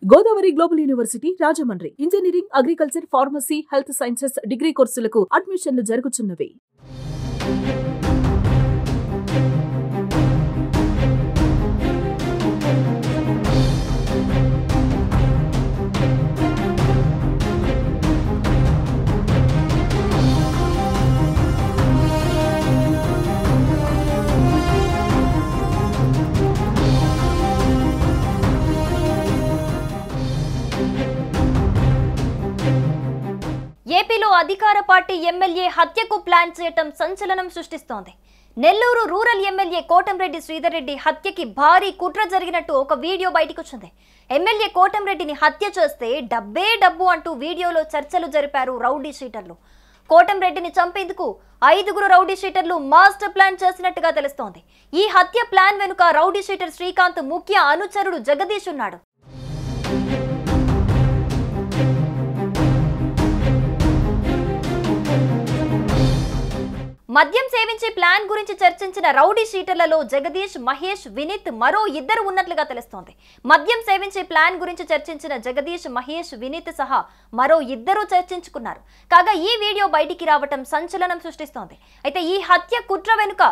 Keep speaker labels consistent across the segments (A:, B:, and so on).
A: Godavari global university Rajahmundry engineering, agriculture, pharmacy, health sciences degree కోర్సులకు అడ్మిషన్లు జరుగుతున్నవి.
B: ఏపీలో అధికార పార్టీ ఎమ్మెల్యే హత్యకు ప్లాన్ చేయటం సంచలనం సృష్టిస్తోంది. నెల్లూరు రూరల్ ఎమ్మెల్యే కోటంరెడ్డి శ్రీధర్ రెడ్డి హత్యకి భారీ కుట్ర జరిగినట్టు ఒక వీడియో బయటకు వచ్చింది. ఎమ్మెల్యే కోటంరెడ్డిని హత్య చేస్తే డబ్బే డబ్బు అంటూ వీడియోలో చర్చలు జరిపారు రౌడీ షీటర్లు. కోటంరెడ్డిని చంపేందుకు 5గురు రౌడీ షీటర్లు మాస్టర్ ప్లాన్ చేసినట్టుగా తెలుస్తోంది. ఈ హత్య ప్లాన్ వెనుక రౌడీ షీటర్ శ్రీకాంత్ ముఖ్య అనుచరుడు జగదీష్ ఉన్నాడు. మద్యం సేవించే ప్లాన్ గురించి చర్చించిన రౌడీ షీటర్లలో జగదీష్, మహేష్, వినీత్ మరో ఇద్దరు ఉన్నట్లుగా తెలుస్తోంది. మద్యం సేవించే ప్లాన్ గురించి చర్చించిన జగదీష్, మహేష్, వినీత్ సహా మరో ఇద్దరు చర్చించుకున్నారు. కాగా ఈ వీడియో బయటికి రావటం సంచలనం సృష్టిస్తోంది. అయితే ఈ హత్య కుట్ర వెనుక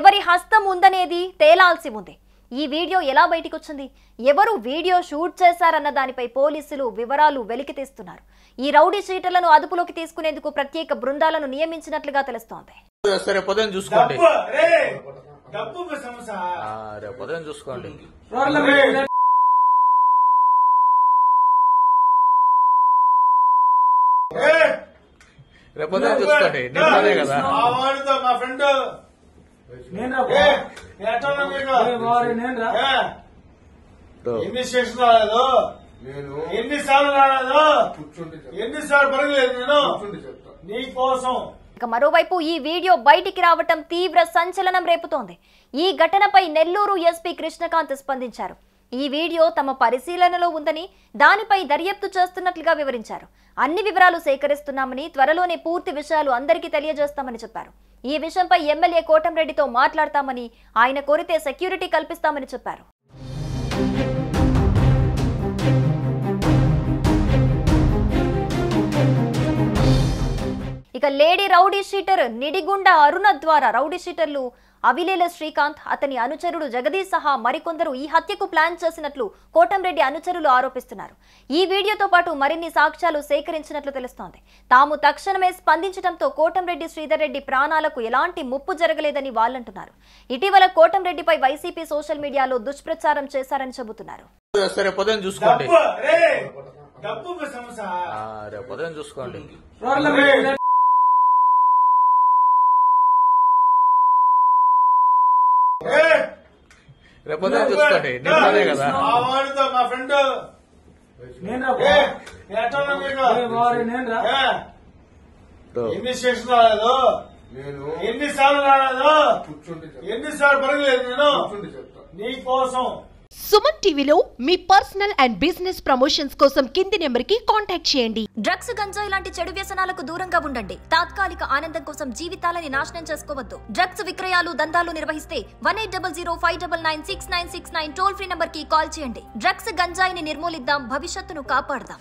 B: ఎవరి హస్తం ఉందనేది తేలాల్సి ఉంది. ఈ వీడియో ఎలా బయటికి వచ్చింది, ఎవరు వీడియో షూట్ చేశారన్న దానిపై పోలీసులు వివరాలు వెలికితీస్తున్నారు. ఈ రౌడీ షీటర్లను అదుపులోకి తీసుకునేందుకు ప్రత్యేక బృందాలను నియమించినట్లుగా తెలుస్తోంది.
C: చూసుకోండి.
D: ఎన్ని స్టేషన్ రాలేదు, ఎన్నిసార్లు రాలేదు, ఎన్నిసార్లు పడలేదు నేను నీకోసం.
B: మరోవైపు ఈ వీడియో బయటికి రావటం తీవ్ర సంచలనం రేపుతోంది. ఈ ఘటనపై నెల్లూరు ఎస్పీ కృష్ణకాంత్ స్పందించారు. ఈ వీడియో తమ పరిశీలనలో ఉందని, దానిపై దర్యాప్తు చేస్తున్నట్లుగా వివరించారు. అన్ని వివరాలు సేకరిస్తున్నామని, త్వరలోనే పూర్తి విషయాలు అందరికీ తెలియజేస్తామని చెప్పారు. ఈ విషయంపై ఎమ్మెల్యే కోటంరెడ్డితో మాట్లాడతామని, ఆయన కోరితే సెక్యూరిటీ కల్పిస్తామని చెప్పారు. ఇక లేడీ రౌడీ షీటర్ నిడిగుండ అరుణ ద్వారా రౌడీ షీటర్లు అవిలేల శ్రీకాంత్, అతని అనుచరుడు జగదీష్ సహా మరికొందరు ఈ హత్యకు ప్లాన్ చేసినట్లు కోటంరెడ్డి అనుచరులు ఆరోపిస్తున్నారు. ఈ వీడియోతో పాటు మరిన్ని సాక్ష్యాలు సేకరించినట్లు తెలుస్తోంది. తాము తక్షణమే స్పందించడంతో కోటంరెడ్డి శ్రీధర్ రెడ్డి ప్రాణాలకు ఎలాంటి ముప్పు జరగలేదని వాళ్ళంటున్నారు. ఇటీవల కోటంరెడ్డిపై వైసీపీ సోషల్ మీడియాలో దుష్ప్రచారం చేశారని చెబుతున్నారు.
D: మా ఫ్రెండ్ ఎన్ని స్టేషన్ రాలేదు, ఎన్నిసార్లు రాలేదు, ఎన్నిసార్లు పడలేదు నేను నీకోసం.
E: సుమన్ టీవీలో మీ పర్సనల్ అండ్ బిజినెస్ ప్రమోషన్స్ కోసం కింది నెంబర్కి కాంటాక్ట్ చేయండి.
B: డ్రగ్స్, గంజాయి లాంటి చెడు వ్యసనాలకు దూరంగా ఉండండి. తాత్కాలిక ఆనందం కోసం జీవితాలని నాశనం చేసుకోవద్దు. డ్రగ్స్ విక్రయాలు, దందాలు నిర్వహిస్తే 180059969969 టోల్ ఫ్రీ నంబర్ కి కాల్ చేయండి. డ్రగ్స్, గంజాయిని నిర్మూలిద్దాం, భవిష్యత్తును కాపాడదాం.